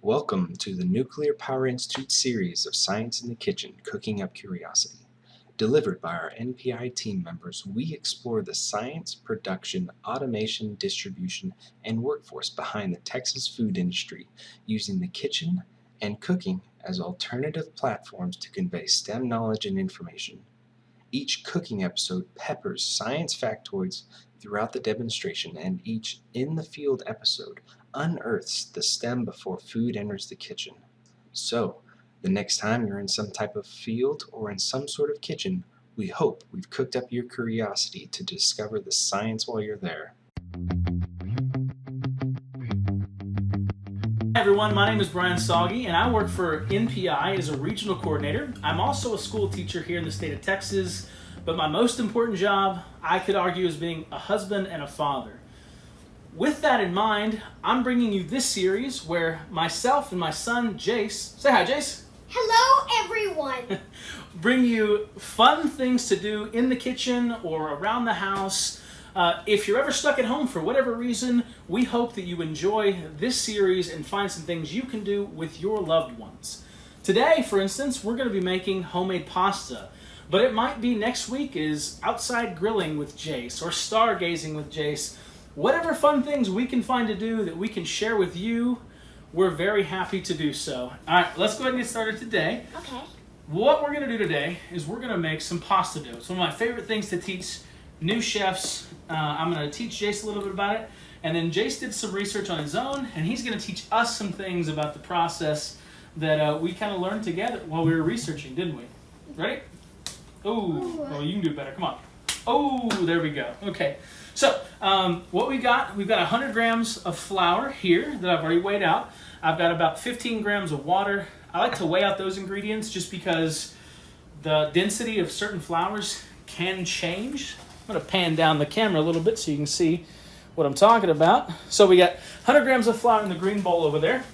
Welcome to the Nuclear Power Institute series of Science in the Kitchen, Cooking Up Curiosity. Delivered by our NPI team members, we explore the science, production, automation, distribution, and workforce behind the Texas food industry, using the kitchen and cooking as alternative platforms to convey STEM knowledge and information. Each cooking episode peppers science factoids throughout the demonstration, and each in the field episode unearths the STEM before food enters the kitchen. So, the next time you're in some type of field or in some sort of kitchen, we hope we've cooked up your curiosity to discover the science while you're there. Hi everyone, my name is Brian Salge and I work for NPI as a regional coordinator. I'm also a school teacher here in the state of Texas, but my most important job, I could argue, is being a husband and a father. With that in mind, I'm bringing you this series where myself and my son Jace, say hi Jace. Hello everyone. Bring you fun things to do in the kitchen or around the house. If you're ever stuck at home for whatever reason, we hope that you enjoy this series and find some things you can do with your loved ones. Today, for instance, we're going to be making homemade pasta, but it might be next week is outside grilling with Jace or stargazing with Jace. Whatever fun things we can find to do that we can share with you, we're very happy to do so. All right, let's go ahead and get started today. Okay. What we're going to do today is we're going to make some pasta dough. It's one of my favorite things to teach new chefs. I'm going to teach Jace a little bit about it, and then Jace did some research on his own, and he's going to teach us some things about the process that we kind of learned together while we were researching, didn't we? Ready? Oh, you can do better. Come on. Oh, there we go. Okay. So what we've got 100 grams of flour here that I've already weighed out. I've got about 15 grams of water. I like to weigh out those ingredients just because the density of certain flours can change. I'm going to pan down the camera a little bit so you can see what I'm talking about. So we got 100 grams of flour in the green bowl over there.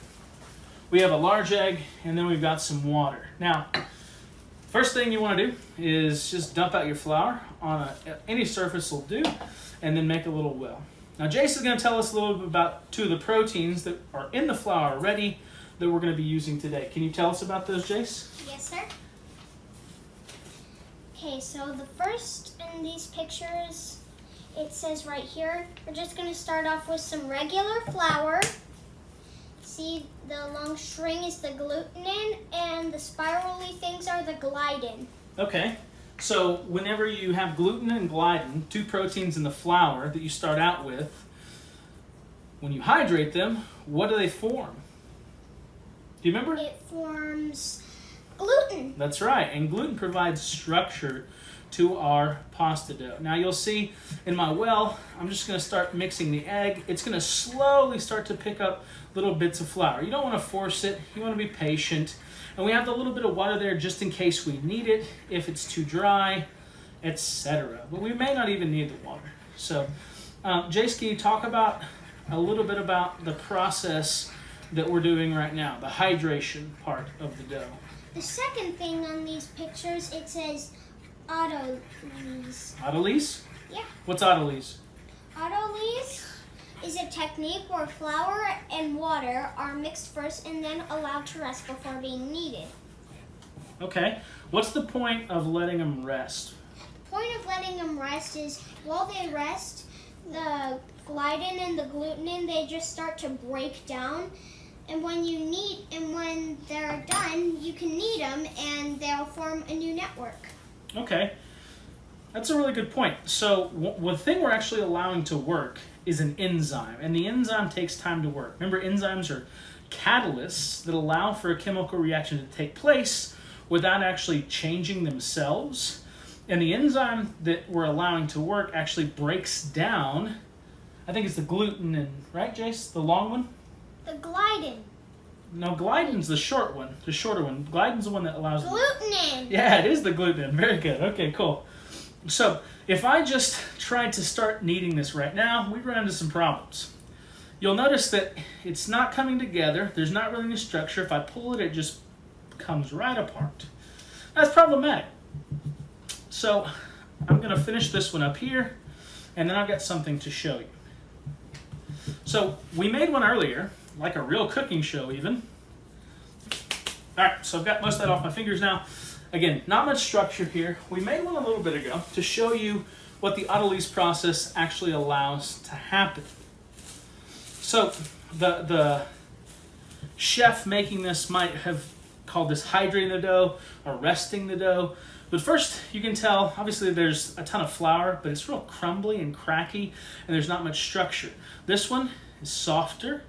We have a large egg, and then we've got some water. Now, first thing you want to do is just dump out your flour on any surface will do, and then make a little well. Now, Jace is going to tell us a little bit about two of the proteins that are in the flour already that we're going to be using today. Can you tell us about those, Jace? Yes, sir. Okay, so the first in these pictures, it says right here, we're just going to start off with some regular flour. See, the long string is the gluten, and the spirally things are the gliadin. Okay. So whenever you have gluten and gliadin, two proteins in the flour that you start out with, when you hydrate them, what do they form? Do you remember? It forms gluten. That's right, and gluten provides structure to our pasta dough. Now you'll see in my well, I'm just going to start mixing the egg. It's going to slowly start to pick up little bits of flour. You don't want to force it, you want to be patient. And we have the little bit of water there just in case we need it, if it's too dry, etc. But we may not even need the water. So, Jace, can you talk about a little bit about the process that we're doing right now, the hydration part of the dough? The second thing on these pictures, it says autolyse. Autolyse? Yeah. What's autolyse? Autolyse is a technique where flour and water are mixed first and then allowed to rest before being kneaded. Okay. What's the point of letting them rest? The point of letting them rest is while they rest, the gliadin and the gluten, they just start to break down. And when they're done, you can knead them and they'll form a new network. Okay. That's a really good point. So one thing we're actually allowing to work is an enzyme, and the enzyme takes time to work. Remember, enzymes are catalysts that allow for a chemical reaction to take place without actually changing themselves. And the enzyme that we're allowing to work actually breaks down, I think it's the gluten, and right, Jace? The long one? The gliadin. No, gliadin's the short one, the shorter one. Gliadin's the one that allows... Gluten. Yeah, it is the gluten. Very good. Okay, cool. So, if I just tried to start kneading this right now, we'd run into some problems. You'll notice that it's not coming together. There's not really any structure. If I pull it, it just comes right apart. That's problematic. So, I'm going to finish this one up here, and then I've got something to show you. So, we made one earlier, like a real cooking show even. All right, so I've got most of that off my fingers now. Again, not much structure here. We made one a little bit ago to show you what the autolyse process actually allows to happen. So the chef making this might have called this hydrating the dough or resting the dough. But first, you can tell, obviously there's a ton of flour, but it's real crumbly and cracky, and there's not much structure. This one is softer,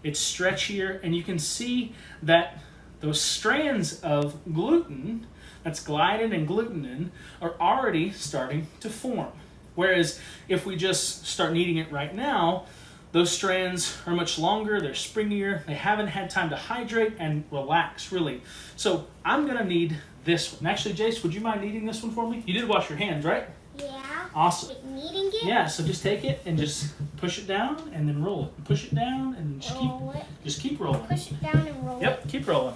it's stretchier, and you can see that those strands of gluten, that's gliadin and glutenin, are already starting to form. Whereas if we just start kneading it right now, those strands are much longer, they're springier, they haven't had time to hydrate and relax, really. So I'm gonna knead this one. Actually, Jace, would you mind kneading this one for me? You did wash your hands, right? Yeah. Awesome. Like kneading it? Yeah, so just take it and just push it down and then roll it. Push it down and just keep rolling. Push it down and roll it. Yep, keep rolling.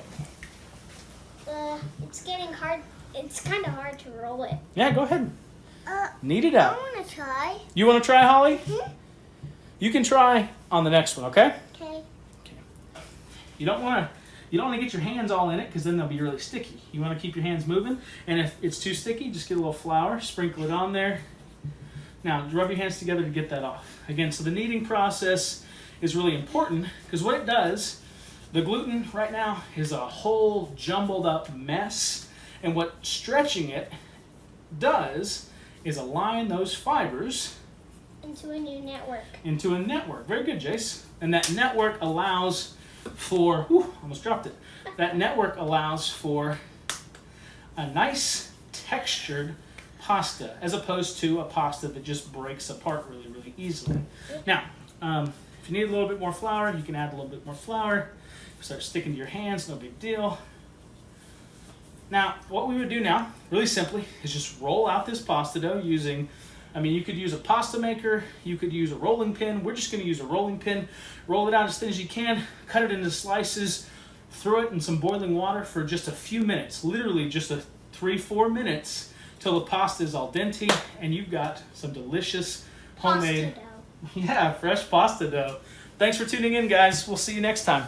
It's getting hard. It's kind of hard to roll it. Yeah, go ahead. Knead it out. I want to try. You want to try, Holly? Mm-hmm. You can try on the next one, okay? Okay. You don't want to get your hands all in it because then they'll be really sticky. You want to keep your hands moving, and if it's too sticky, just get a little flour, sprinkle it on there. Now, rub your hands together to get that off. Again, so the kneading process is really important because what it does, the gluten right now is a whole jumbled up mess, and what stretching it does is align those fibers into a new network. Into a network. Very good, Jace. And that network allows for, almost dropped it. That network allows for a nice textured pasta as opposed to a pasta that just breaks apart really, really easily. Now, if you need a little bit more flour, you can add a little bit more flour. Start sticking to your hands, no big deal. Now, what we would do now, really simply, is just roll out this pasta dough using, you could use a pasta maker, you could use a rolling pin. We're just going to use a rolling pin. Roll it out as thin as you can, cut it into slices, throw it in some boiling water for just a few minutes, literally just 3-4 minutes till the pasta is al dente and you've got some delicious homemade, Pasta dough. fresh pasta dough. Thanks for tuning in, guys. We'll see you next time.